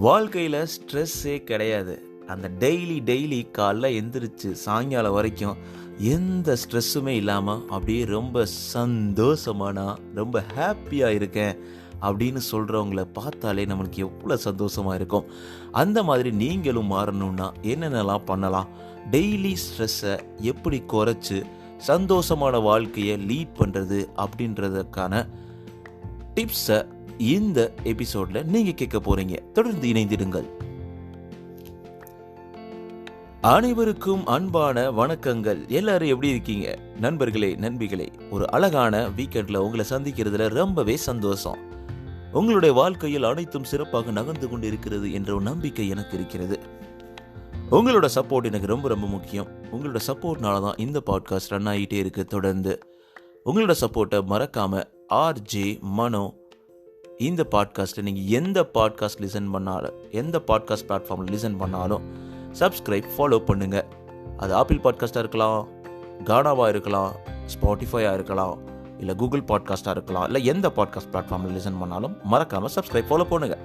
வாழ்க்கையில் ஸ்ட்ரெஸ்ஸே கிடையாது. அந்த டெய்லி காலைல எந்திரிச்சு சாயங்காலம் வரைக்கும் எந்த ஸ்ட்ரெஸ்ஸுமே இல்லாமல் அப்படியே ரொம்ப சந்தோஷமானா ரொம்ப ஹாப்பியாக இருக்கேன் அப்படின்னு சொல்கிறவங்கள பார்த்தாலே நம்மளுக்கு எவ்வளோ சந்தோஷமாக இருக்கும். அந்த மாதிரி நீங்களும் மாறணும்னா என்னென்னலாம் பண்ணலாம், டெய்லி ஸ்ட்ரெஸ்ஸை எப்படி குறைச்சி சந்தோஷமான வாழ்க்கையை லீட் பண்ணுறது அப்படின்றதுக்கான டிப்ஸை இந்த எபிசோடில் நீங்கள் கேட்க போகிறீங்க. தொடர்ந்து இணைந்திடுங்கள். அனைவருக்கும் அன்பான வணக்கங்கள். எல்லாரும் எப்படி இருக்கீங்க நண்பர்களே, நண்பிகளே? ஒரு அழகான வீக்கெண்டில் உங்களை சந்திக்கிறதுல ரொம்பவே சந்தோஷம். உங்களுடைய வாழ்க்கையில் அனைத்தும் சிறப்பாக நகர்ந்து கொண்டு இருக்கிறது என்ற ஒரு நம்பிக்கை எனக்கு இருக்கிறது. உங்களோட சப்போர்ட் எனக்கு ரொம்ப ரொம்ப முக்கியம். உங்களோட சப்போர்ட்னால தான் இந்த பாட்காஸ்ட் ரன் ஆகிட்டே இருக்குது. தொடர்ந்து உங்களோட சப்போர்ட்டை மறக்காமல் ஆர்ஜே மனோ இந்த பாட்காஸ்ட்டை நீங்கள் எந்த பாட்காஸ்ட் லிசன் பண்ணாலும், எந்த பாட்காஸ்ட் பிளாட்ஃபார்மில் லிசன் பண்ணாலும் சப்ஸ்கிரைப், ஃபாலோ பண்ணுங்கள். அது ஆப்பிள் பாட்காஸ்ட்டாக இருக்கலாம், கானாவாக இருக்கலாம், ஸ்பாட்டிஃபையாக இருக்கலாம், இல்லை கூகுள் பாட்காஸ்ட்டாக இருக்கலாம், இல்லை எந்த பாட்காஸ்ட் பிளாட்ஃபார்மில் லிசன் பண்ணாலும் மறக்காமல் சப்ஸ்கிரைப், ஃபாலோ பண்ணுங்கள்.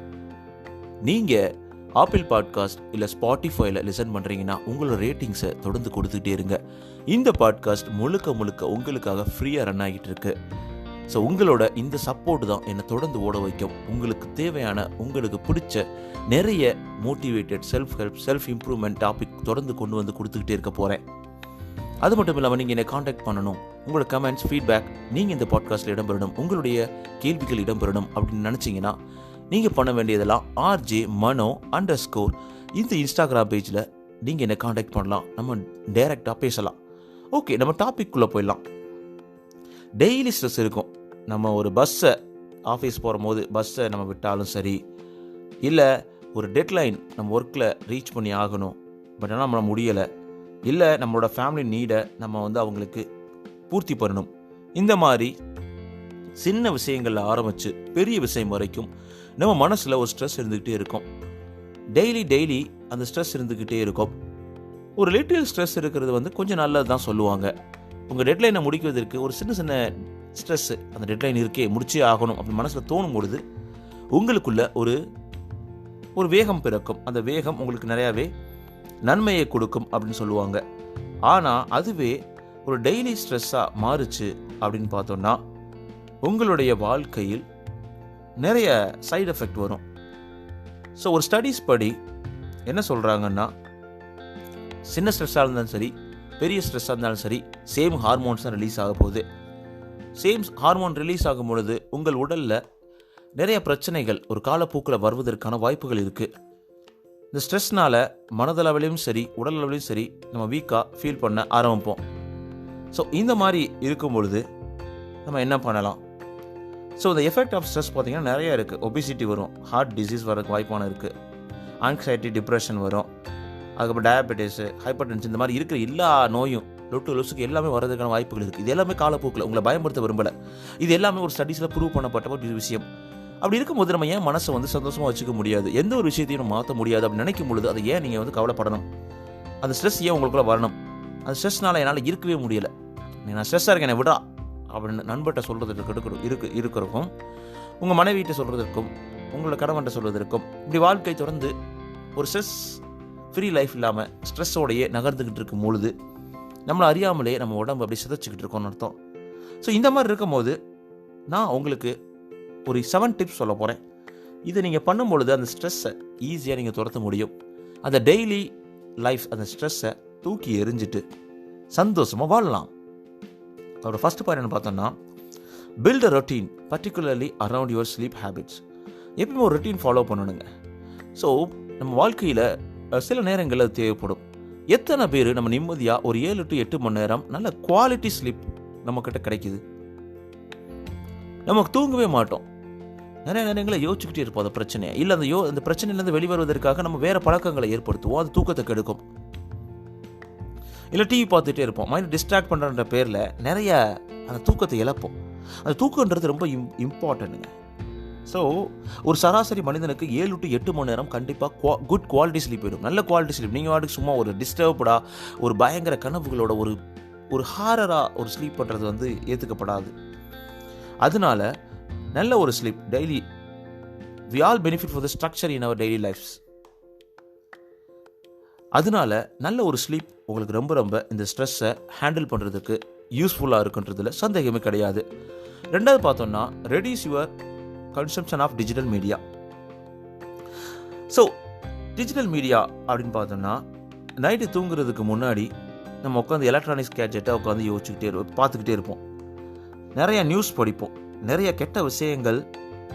நீங்கள் ஆப்பிள் பாட்காஸ்ட் இல்லை ஸ்பாட்டிஃபைல லிசன் பண்ணுறீங்கன்னா உங்களோட ரேட்டிங்ஸை தொடர்ந்து கொடுத்துக்கிட்டே இருங்க. இந்த பாட்காஸ்ட் முழுக்க உங்களுக்காக ஃப்ரீயாக ரன் ஆகிட்டு இருக்கு. ஸோ உங்களோட இந்த சப்போர்ட் தான் என்னை தொடர்ந்து ஓட வைக்கும். உங்களுக்கு தேவையான, உங்களுக்கு பிடிச்ச நிறைய motivated self help, self improvement topic தொடர்ந்து கொண்டு வந்து கொடுத்துக்கிட்டே இருக்க போகிறேன். அது மட்டும் இல்லாமல் நீங்கள் என்னை காண்டாக்ட் பண்ணணும், உங்களோட கமெண்ட்ஸ், ஃபீட்பேக் நீங்கள் இந்த பாட்காஸ்ட்டில் இடம்பெறணும், உங்களுடைய கேள்விகள் இடம்பெறணும் அப்படின்னு நினச்சிங்கன்னா நீங்கள் பண்ண வேண்டியதெல்லாம் ஆர்ஜே மனோ _ இந்த இன்ஸ்டாகிராம் பேஜில் நீங்கள் என்னை காண்டாக்ட் பண்ணலாம். நம்ம டைரெக்டாக பேசலாம். ஓகே, நம்ம டாபிக்குள்ளே போயிடலாம். டெய்லி ஸ்ட்ரெஸ் இருக்கும். நம்ம ஒரு பஸ்ஸை, ஆஃபீஸ் போகும்போது பஸ்ஸை நம்ம விட்டாலும் சரி, இல்லை ஒரு டெட்லைன் நம்ம ஒர்க்கில் ரீச் பண்ணி ஆகணும், பட் ஆனால் நம்மள முடியலை, இல்லை நம்மளோட ஃபேமிலி நீடை நம்ம அவங்களுக்கு பூர்த்தி பண்ணணும். இந்த மாதிரி சின்ன விஷயங்களில் ஆரம்பித்து பெரிய விஷயம் வரைக்கும் நம்ம மனசில் ஒரு ஸ்ட்ரெஸ் இருந்துக்கிட்டே இருக்கும். டெய்லி அந்த ஸ்ட்ரெஸ் இருந்துக்கிட்டே இருக்கும். ஒரு லிட்டில் ஸ்ட்ரெஸ் இருக்கிறது கொஞ்சம் நல்லது தான் சொல்லுவாங்க. உங்கள் டெட்லைனை முடிக்கிறதுக்கு ஒரு சின்ன ஸ்ட்ரெஸ்ஸு, அந்த டெட்லைன் இருக்கே, முடிச்சே ஆகணும் அப்படின்னு மனசில் தோணும் பொழுது உங்களுக்குள்ள ஒரு வேகம் பிறக்கும். அந்த வேகம் உங்களுக்கு நிறையாவே நன்மையை கொடுக்கும் அப்படின்னு சொல்லுவாங்க. ஆனால் அதுவே ஒரு டெய்லி ஸ்ட்ரெஸ்ஸாக மாறுச்சு அப்படின்னு பார்த்தோன்னா உங்களுடைய வாழ்க்கையில் நிறைய சைடு எஃபெக்ட் வரும். ஸோ ஒரு ஸ்டடீஸ் படி என்ன சொல்கிறாங்கன்னா, சின்ன ஸ்ட்ரெஸ்ஸாக இருந்தாலும் சரி, பெரிய ஸ்ட்ரெஸ்ஸாக இருந்தாலும் சரி, சேம் ஹார்மோன்ஸ் தான் ரிலீஸ் ஆக போகுது. சேம் ஹார்மோன் ரிலீஸ் ஆகும் பொழுது உங்கள் உடலில் நிறைய பிரச்சனைகள் ஒரு காலப்போக்கில் வருவதற்கான வாய்ப்புகள் இருக்குது. இந்த ஸ்ட்ரெஸ்னால் மனதளவிலையும் சரி, உடல் அளவிலையும் சரி நம்ம வீக்காக ஃபீல் பண்ண ஆரம்பிப்போம். ஸோ இந்த மாதிரி இருக்கும் பொழுது நம்ம என்ன பண்ணலாம்? ஸோ இந்த எஃபெக்ட் ஆஃப் ஸ்ட்ரெஸ் பார்த்திங்கன்னா நிறையா இருக்குது. ஒபிசிட்டி வரும், ஹார்ட் டிசீஸ் வரதுக்கு வாய்ப்பான இருக்குது, ஆங்ஸைட்டி, டிப்ரெஷன் வரும், அதுக்கப்புறம் டயபெட்டிஸு, ஹைப்பர் டென்ஷன், இந்த மாதிரி இருக்கிற எல்லா நோயும் லொசுக்கு எல்லாமே வரதுக்கான வாய்ப்புகள் இருக்குது. இது எல்லாமே காலப்போக்கில், உங்களை பயன்படுத்த விரும்பலை, இது எல்லாமே ஒரு ஸ்டடீஸில் ப்ரூவ் பண்ணப்பட்ட ஒரு விஷயம். அப்படி இருக்கும்போது நம்ம ஏன் மனசை சந்தோஷமாக வச்சுக்க முடியாது, எந்த ஒரு விஷயத்தையும் மாற்ற முடியாது அப்படின்னு நினைக்கும் பொழுது அதை ஏன் நீங்கள் கவலைப்படணும்? அந்த ஸ்ட்ரெஸ் ஏன் உங்களுக்குள்ள வரணும்? அந்த ஸ்ட்ரெஸ்னால் என்னால் இருக்கவே முடியலை, நான் ஸ்ட்ரெஸ்ஸாக இருக்கேன், என்னை விடா அப்படின்னு நண்பர்கிட்ட சொல்கிறதுக்கு இருக்கிறக்கும், உங்கள் மனைவியிட்ட சொல்கிறதுக்கும், உங்களோட கணவன்கிட்ட சொல்வதற்கும், இப்படி வாழ்க்கை தொடர்ந்து ஒரு ஸ்ட்ரெஸ் ஃப்ரீ லைஃப் இல்லாமல் ஸ்ட்ரெஸ்ஸோடையே நகர்ந்துக்கிட்டு இருக்கும் பொழுது நம்மளை அறியாமலே நம்ம உடம்பு அப்படி சிதைச்சிக்கிட்டு இருக்கோம்னு அர்த்தம். ஸோ இந்த மாதிரி இருக்கும் போது நான் உங்களுக்கு ஒரு 7 டிப்ஸ் சொல்ல போகிறேன். இதை நீங்கள் பண்ணும்பொழுது அந்த ஸ்ட்ரெஸ்ஸை ஈஸியாக நீங்கள் துரத்த முடியும். அந்த டெய்லி லைஃப், அந்த ஸ்ட்ரெஸ்ஸை தூக்கி எறிஞ்சிட்டு சந்தோஷமாக வாழலாம். அதோட ஃபஸ்ட் பாயிண்ட் என்ன பார்த்தோம்னா, build a routine particularly around your sleep habits. எப்பவுமே ஒரு ரொட்டீன் ஃபாலோ பண்ணணுங்க. ஸோ நம்ம வாழ்க்கையில் சில நேரங்களில் அது தேவைப்படும். எத்தனை பேர் நம்ம நிம்மதியாக ஒரு 7 to 8 மணி நேரம் நல்ல குவாலிட்டி ஸ்லீப் நம்மக்கிட்ட கிடைக்குது? நமக்கு தூங்கவே மாட்டோம். நிறைய நேரங்களில் யோசிச்சுக்கிட்டே இருப்போம் அந்த பிரச்சனையை, இல்லை அந்த பிரச்சனையிலேருந்து வெளிவருவதற்காக நம்ம வேறு பழக்கங்களை ஏற்படுத்துவோம், அது தூக்கத்தை கெடுக்கும். இல்லை டிவி பார்த்துட்டே இருப்போம், மைண்ட் டிஸ்ட்ராக்ட் பண்ணுறன்ற பேரில் நிறைய அந்த தூக்கத்தை இழப்போம். அந்த தூக்கன்றது ரொம்ப இம்பார்ட்டன்ட்டுங்க. ஸோ ஒரு சராசரி மனிதனுக்கு 7 to 8 மணி நேரம் கண்டிப்பாக குட் குவாலிட்டி ஸ்லீப் வேணும். நல்ல குவாலிட்டி ஸ்லீப். நீங்கள் வாட்டுக்கு சும்மா ஒரு டிஸ்டர்ப்டாக, ஒரு பயங்கர கனவுகளோட, ஒரு ஹாரராக ஒரு ஸ்லீப் பண்ணுறது ஏற்றுக்கப்படாது. அதனால நல்ல ஒரு sleep daily we all benefit for the structure in our daily lives. அதனால நல்ல ஒரு ஸ்லீப் உங்களுக்கு ரொம்ப ரொம்ப இந்த ஸ்ட்ரெஸ்ஸை ஹேண்டில் பண்ணுறதுக்கு யூஸ்ஃபுல்லாக இருக்குன்றதுல சந்தேகமே கிடையாது. ரெண்டாவது பார்த்தோம்னா reduce your consumption of digital media. So digital media அப்படின்னு பார்த்தோம்னா நைட்டு தூங்குறதுக்கு முன்னாடி நம்ம உட்காந்து எலக்ட்ரானிக்ஸ் கேட்ஜெட்டை உட்காந்து பார்த்துக்கிட்டே இருப்போம். நிறைய நியூஸ் படிப்போம். நிறைய கெட்ட விஷயங்கள்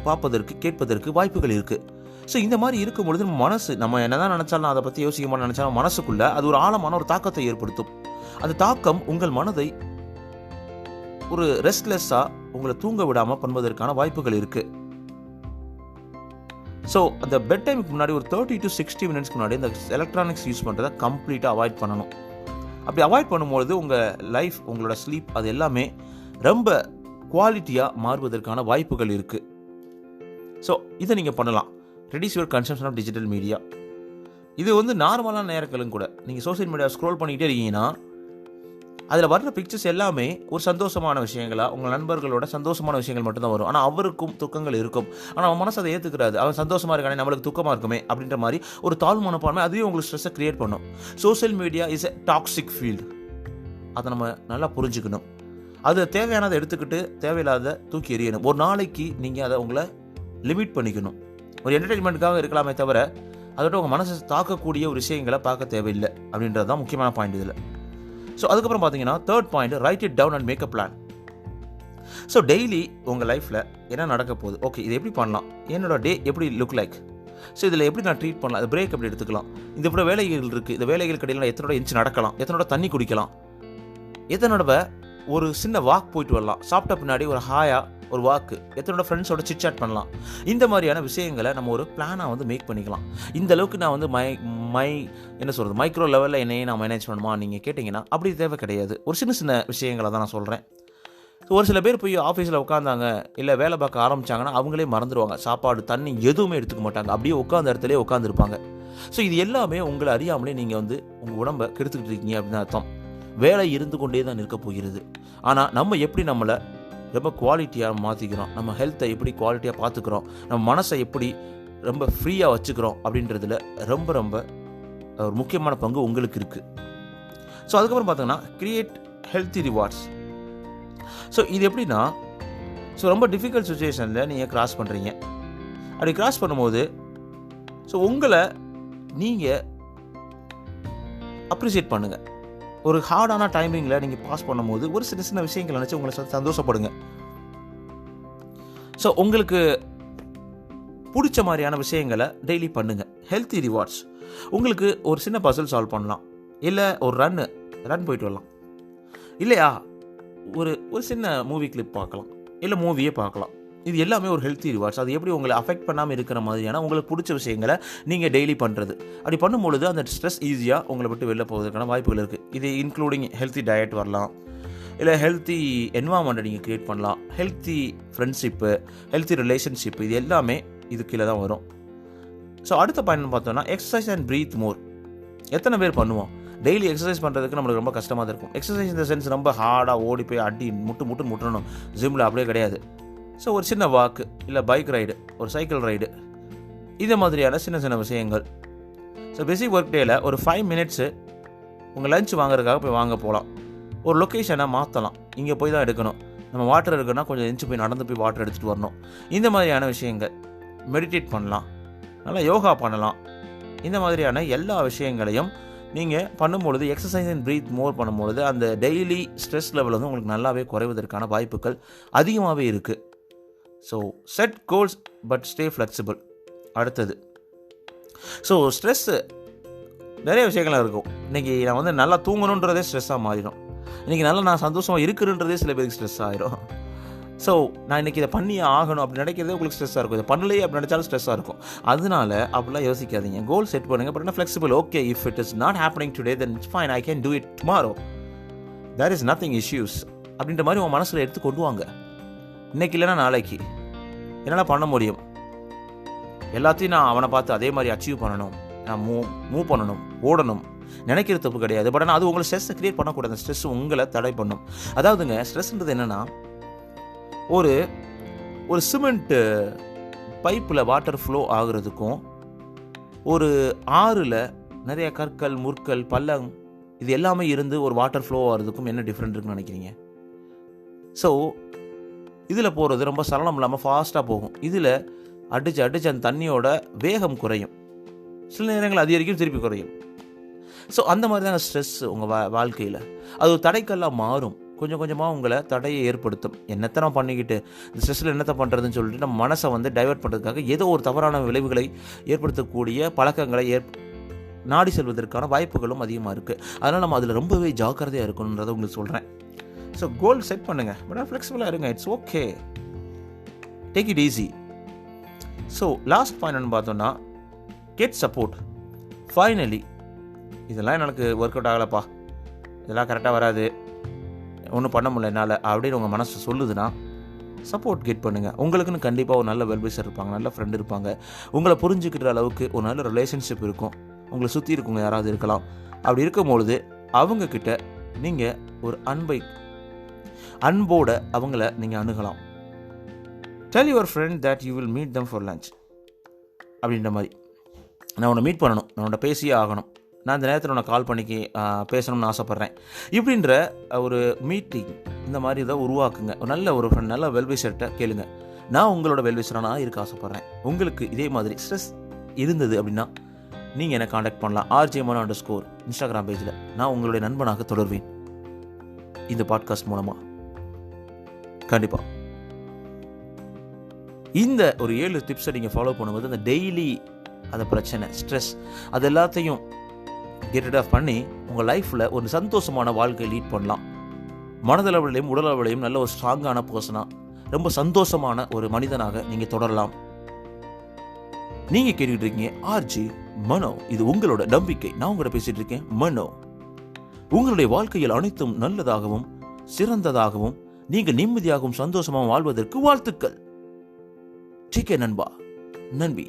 பார்ப்பதற்கு கேட்பதற்கு வாய்ப்புகள் இருக்குது. ஸோ இந்த மாதிரி இருக்கும் பொழுது நம்ம என்னதான் நினச்சாலும் அதை பற்றி யோசிக்க மாட்டோம். நினச்சாலும் மனசுக்குள்ள அது ஒரு ஆழமான ஒரு தாக்கத்தை ஏற்படுத்தும். அந்த தாக்கம் உங்கள் மனதை ஒரு ரெஸ்ட்லெஸ்ஸாக உங்களை தூங்க விடாமல் பண்ணுவதற்கான வாய்ப்புகள் இருக்குது. ஸோ அந்த பெட் டைமுக்கு முன்னாடி ஒரு 30 to 60 minutes முன்னாடி இந்த எலக்ட்ரானிக்ஸ் யூஸ் பண்ணுறதை கம்ப்ளீட்டாக அவாய்ட் பண்ணணும். அப்படி அவாய்ட் பண்ணும்பொழுது உங்கள் லைஃப், உங்களோட ஸ்லீப், அது எல்லாமே ரொம்ப குவாலிட்டியாக மாறுவதற்கான வாய்ப்புகள் இருக்குது. ஸோ இதை நீங்கள் பண்ணலாம். Reduce your consumption of digital media. இது நார்மலான நேரங்களும் கூட நீங்கள் சோஷியல் மீடியா ஸ்க்ரோல் பண்ணிக்கிட்டே இருக்கீங்கன்னா அதில் வர்ற பிக்சர்ஸ் எல்லாமே ஒரு சந்தோஷமான விஷயங்களா, உங்கள் நண்பர்களோட சந்தோஷமான விஷயங்கள் மட்டும்தான் வரும். ஆனால் அவருக்கும் துக்கங்கள் இருக்கும். ஆனால் அவன் மனசு அதை ஏற்றுக்கிறாது. அவன் சந்தோஷமாக இருக்கானே, நம்மளுக்கு துக்கமாக இருக்குமே அப்படின்ற மாதிரி ஒரு தாழ்வு மனப்பான்மை அதுவே உங்களுக்கு ஸ்ட்ரெஸ்ஸை கிரியேட் பண்ணும். Social media is a toxic field. அதை நம்ம நல்லா புரிஞ்சுக்கணும். அது தேவையானதை எடுத்துக்கிட்டு தேவையில்லாத தூக்கி எறியணும். ஒரு நாளைக்கு நீங்கள் அதை உங்களை லிமிட் பண்ணிக்கணும். ஒரு என்டர்டெயின்மெண்ட்டுக்காக இருக்கலாமே தவிர அதோட உங்கள் மனசை தாக்கக்கூடிய ஒரு விஷயங்களை பார்க்க தேவையில்லை அப்படின்றது தான் முக்கியமான பாயிண்ட் இதில். ஸோ அதுக்கப்புறம் பார்த்தீங்கன்னா third point, write it down and make a plan. So daily உங்கள் லைஃப்பில் என்ன நடக்க போகுது, ஓகே இது எப்படி பண்ணலாம், என்னோட டே எப்படி லுக் லைக், ஸோ இதில் எப்படி நான் ட்ரீட் பண்ணலாம், அது பிரேக் எப்படி எடுத்துக்கலாம், இந்த கூட வேலைகள் இருக்குது, இந்த வேலைகள் கடையில் எத்தனோட இன்ச்சு நடக்கலாம், எத்தனோட தண்ணி குடிக்கலாம், எத்தனோட ஒரு சின்ன வாக் போயிட்டு வரலாம், சாப்பிட்ட பின்னாடி ஒரு ஹாயாக ஒரு வாக்கு, எத்தனோட ஃப்ரெண்ட்ஸோட சிட் சாட் பண்ணலாம். இந்த மாதிரியான விஷயங்களை நம்ம ஒரு பிளானாக மேக் பண்ணிக்கலாம். இந்த அளவுக்கு நான் மைக்ரோ லெவலில் என்னையே நான் மேனேஜ் பண்ணுமா நீங்கள் கேட்டிங்கன்னா அப்படி தேவை கிடையாது. ஒரு சின்ன சின்ன விஷயங்களை தான் நான் சொல்கிறேன். ஒரு சில பேர் போய் ஆஃபீஸில் உட்காந்தாங்க இல்லை வேலை பார்க்க ஆரம்பித்தாங்கன்னா அவங்களே மறந்துடுவாங்க. சாப்பாடு தண்ணி எதுவுமே எடுத்துக்க மாட்டாங்க. அப்படியே உட்காந்த இடத்துலேயே உட்காந்துருப்பாங்க. ஸோ இது எல்லாமே உங்களை அறியாமலே நீங்கள் உங்கள் உடம்பை கெடுத்துக்கிட்டு இருக்கீங்க அப்படின்னு அர்த்தம். வேலை இருந்து கொண்டே தான் இருக்க போகிறது. ஆனால் நம்ம எப்படி நம்மளை ரொம்ப குவாலிட்டியாக மாற்றிக்கிறோம், நம்ம ஹெல்த்தை எப்படி குவாலிட்டியாக பார்த்துக்கிறோம், நம்ம மனசை எப்படி ரொம்ப ஃப்ரீயாக வச்சுக்கிறோம் அப்படின்றதுல ரொம்ப ரொம்ப ஒரு முக்கியமான பங்கு உங்களுக்கு இருக்குது. ஸோ அதுக்கப்புறம் பார்த்தோங்கன்னா கிரியேட் ஹெல்த்தி ரிவார்ட்ஸ். ஸோ இது எப்படின்னா, ஸோ ரொம்ப டிஃபிகல்ட் சுச்சுவேஷனில் நீங்கள் கிராஸ் பண்ணுறீங்க. அப்படி கிராஸ் பண்ணும்போது ஸோ உங்களை நீங்கள் அப்ரிஷியேட் பண்ணுங்கள். ஒரு ஹார்டான டைமிங்கில் நீங்கள் பாஸ் பண்ணும்போது ஒரு சின்ன சின்ன விஷயங்கள் நினச்சி உங்களை சந்தோஷப்படுங்க. ஸோ உங்களுக்கு பிடிச்ச மாதிரியான விஷயங்களை டெய்லி பண்ணுங்கள். Healthy rewards. உங்களுக்கு ஒரு சின்ன பசில் சால்வ் பண்ணலாம், இல்லை ஒரு ரன் போயிட்டு வரலாம், இல்லையா ஒரு சின்ன மூவி கிளிப் பார்க்கலாம், இல்லை மூவியே பார்க்கலாம். இது எல்லாமே ஒரு ஹெல்த்தி ரிவார்ட்ஸ். அது எப்படி உங்களை அஃபெக்ட் பண்ணாமல் இருக்கிற மாதிரியான உங்களுக்கு பிடிச்ச விஷயங்களை நீங்கள் டெய்லி பண்ணுறது. அப்படி பண்ணும்பொழுது அந்த ஸ்ட்ரெஸ் ஈஸியாக உங்களை விட்டு வெளில போவதற்கான வாய்ப்புகள் இருக்குது. இது இன்க்ளூடிங் ஹெல்த்தி டயட் வரலாம், இல்லை ஹெல்த்தி என்வாயர்மெண்ட்டை நீங்கள் க்ரியேட் பண்ணலாம், ஹெல்த்தி ஃப்ரெண்ட்ஷிப்பு, ஹெல்த்தி ரிலேஷன்ஷிப், இது எல்லாமே இது கீழே தான் வரும். ஸோ அடுத்த பாயிண்ட் பார்த்தோன்னா எக்ஸசைஸ் அண்ட் ப்ரீத் மோர். எத்தனை பேர் பண்ணுவோம்? டெய்லி எக்ஸசைஸ் பண்ணுறதுக்கு நம்மளுக்கு ரொம்ப கஷ்டமாக தான் இருக்கும். எக்ஸசைஸ் இந்த சென்ஸ் ரொம்ப ஹார்டாக ஓடி போய் அடி முட்டணும் ஜிம்மில் அப்படியே கிடையாது. ஸோ ஒரு சின்ன வாக்கு, இல்லை பைக் ரைடு, ஒரு சைக்கிள் ரைடு, இது மாதிரியான சின்ன சின்ன விஷயங்கள். ஸோ பேசிக் ஒர்க் டேயில் ஒரு 5 minutes உங்கள் லஞ்ச் வாங்குறதுக்காக போய் வாங்க போகலாம். ஒரு லொக்கேஷனை மாற்றலாம். இங்கே போய் தான் எடுக்கணும். நம்ம வாட்டர் இருக்குன்னா கொஞ்சம் எஞ்சி போய் நடந்து போய் வாட்டர் எடுத்துகிட்டு வரணும். இந்த மாதிரியான விஷயங்கள். மெடிடேட் பண்ணலாம், நல்லா யோகா பண்ணலாம். இந்த மாதிரியான எல்லா விஷயங்களையும் நீங்கள் பண்ணும்பொழுது எக்ஸசைஸ் அண்ட் ப்ரீத் மோர் பண்ணும்பொழுது அந்த டெய்லி ஸ்ட்ரெஸ் லெவல் உங்களுக்கு நல்லாவே குறைவதற்கான வாய்ப்புகள் அதிகமாகவே இருக்குது. So set goals but stay flexible. அடுத்தது, ஸோ ஸ்ட்ரெஸ்ஸு நிறைய விஷயங்கள்லாம் இருக்கும். இன்றைக்கி நான் நல்லா தூங்கணுன்றதே ஸ்ட்ரெஸ்ஸாக மாறிடும். இன்றைக்கி நான் சந்தோஷமாக இருக்குன்றதே சில பேருக்கு ஸ்ட்ரெஸ் ஆகிடும். ஸோ நான் இன்றைக்கி இதை பண்ணி ஆகணும் அப்படி நினைக்கிறதே உங்களுக்கு ஸ்ட்ரெஸ்ஸாக இருக்கும். இதை பண்ணலையே அப்படி நினச்சாலும் ஸ்ட்ரெஸ்ஸாக இருக்கும். அதனால அப்படிலாம் யோசிக்காதீங்க. கோல் செட் பண்ணுங்கள். But flexible. Okay, if it is not happening today then it's fine, I can do it tomorrow, there is nothing issues அப்படின்ற மாதிரி உங்கள் மனசில் எடுத்து கொண்டு வாங்க. இன்றைக்கி இல்லைன்னா நாளைக்கு என்னால் பண்ண முடியும். எல்லாத்தையும் நான் அவனை பார்த்து அதே மாதிரி அச்சீவ் பண்ணணும், நான் மூவ் பண்ணணும், ஓடணும் நினைக்கிறது தப்பு கிடையாது. பட் ஆனால் அது உங்களை ஸ்ட்ரெஸ்ஸை க்ரியேட் பண்ணக்கூடாது. ஸ்ட்ரெஸ் உங்களை தடை பண்ணும். அதாவதுங்க, ஸ்ட்ரெஸ்ன்றது என்னென்னா ஒரு சிமெண்ட்டு பைப்பில் வாட்டர் ஃப்ளோ ஆகுறதுக்கும் ஒரு ஆறில் நிறைய கற்கள், முற்கள், பள்ளம் இது எல்லாமே இருந்து ஒரு வாட்டர் ஃப்ளோ ஆகிறதுக்கும் என்ன டிஃப்ரெண்ட் இருக்குன்னு நினைக்கிறீங்க? ஸோ இதில் போகிறது ரொம்ப சலனம் இல்லாமல் ஃபாஸ்ட்டாக போகும். இதில் அடித்து அந்த தண்ணியோட வேகம் குறையும், சில நேரங்கள் அதிகரிக்கும், திருப்பி குறையும். ஸோ அந்த மாதிரி தான் ஸ்ட்ரெஸ் உங்கள் வாழ்க்கையில் அது ஒரு தடைக்கல்லாக மாறும். கொஞ்சம் கொஞ்சமாக உங்களை தடையை ஏற்படுத்தும். என்னத்தை நான் பண்ணிக்கிட்டு இந்த ஸ்ட்ரெஸ்ஸில் என்னத்தை பண்ணுறதுன்னு சொல்லிட்டு நம்ம மனசை வந்து டைவெர்ட் பண்ணுறதுக்காக ஏதோ ஒரு தவறான விளைவுகளை ஏற்படுத்தக்கூடிய பழக்கங்களை நாடி செல்வதற்கான வாய்ப்புகளும் அதிகமாக இருக்குது. அதனால் நம்ம அதில் ரொம்பவே ஜாக்கிரதையாக இருக்கணுன்றதை உங்களுக்கு சொல்கிறேன். ஸோ கோல் செட் பண்ணுங்கள், பட் ஃப்ளெக்சிபிளாக இருங்க. It's okay, take it easy. So last point பார்த்தோன்னா கெட் சப்போர்ட். ஃபைனலி இதெல்லாம் எனக்கு ஒர்க் அவுட் ஆகலப்பா, இதெல்லாம் கரெக்டாக வராது, ஒன்றும் பண்ண முடியல என்னால் அப்படின்னு உங்கள் மனசு சொல்லுதுன்னா சப்போர்ட் கெட் பண்ணுங்கள். உங்களுக்குன்னு கண்டிப்பாக ஒரு நல்ல வெல்விஷர் இருப்பாங்க, நல்ல ஃப்ரெண்ட் இருப்பாங்க, உங்களை புரிஞ்சுக்கிற அளவுக்கு ஒரு நல்ல ரிலேஷன்ஷிப் இருக்கும், உங்களை சுற்றி இருக்கவங்க யாராவது இருக்கலாம். அப்படி இருக்கும்பொழுது அவங்கக்கிட்ட நீங்கள் ஒரு அன்போட அவங்கள நீங்கள் அணுகலாம். Tell your friend that you will meet them for lunch அப்படின்ற மாதிரி. நான் உன்னை மீட் பண்ணணும், நான் உன்னை பேசியே ஆகணும், நான் இந்த நேரத்தில் உன்னை கால் பண்ணி பேசணும்னு ஆசைப்பட்றேன் இப்படின்ற ஒரு மீட்டிங் இந்த மாதிரி இதை உருவாக்குங்க. ஒரு நல்ல ஒரு ஃப்ரெண்ட், நல்ல வெல்விஷர்கிட்ட கேளுங்க, நான் உங்களோட வெல்விஷராக நான் இருக்க ஆசைப்பட்றேன், உங்களுக்கு இதே மாதிரி ஸ்ட்ரெஸ் இருந்தது அப்படின்னா நீங்கள் என்னை காண்டாக்ட் பண்ணலாம். RJ_Mano_ இன்ஸ்டாகிராம் பேஜில் நான் உங்களுடைய நண்பனாக தொடர்வேன். இந்த பாட்காஸ்ட் மூலமாக கண்டிப்பாக இந்த ஒரு 7 டிப்ஸை நீங்கள் ஃபாலோ பண்ணும்போது அந்த டெய்லி அந்த பிரச்சனை, ஸ்ட்ரெஸ் அது எல்லாத்தையும் கெட் ரிட் ஆஃப் பண்ணி உங்கள் லைஃப்பில் ஒரு சந்தோஷமான வாழ்க்கையை லீட் பண்ணலாம். மனதளவிலையும் உடலளவிலையும் நல்ல ஒரு ஸ்ட்ராங்கான பர்சனாக, ரொம்ப சந்தோஷமான ஒரு மனிதனாக நீங்கள் தொடரலாம். நீங்கள் கேட்டுக்கிட்டு இருக்கீங்க RJ_Mano. இது உங்களோட நம்பிக்கை. நான் உங்களோட பேசிட்டு இருக்கேன் மனோ. உங்களுடைய வாழ்க்கையில் அனைத்தும் நல்லதாகவும் சிறந்ததாகவும் நீங்கள் நிம்மதியாகவும் சந்தோஷமாகவும் வாழ்வதற்கு வாழ்த்துக்கள். நண்பா, நன்றி.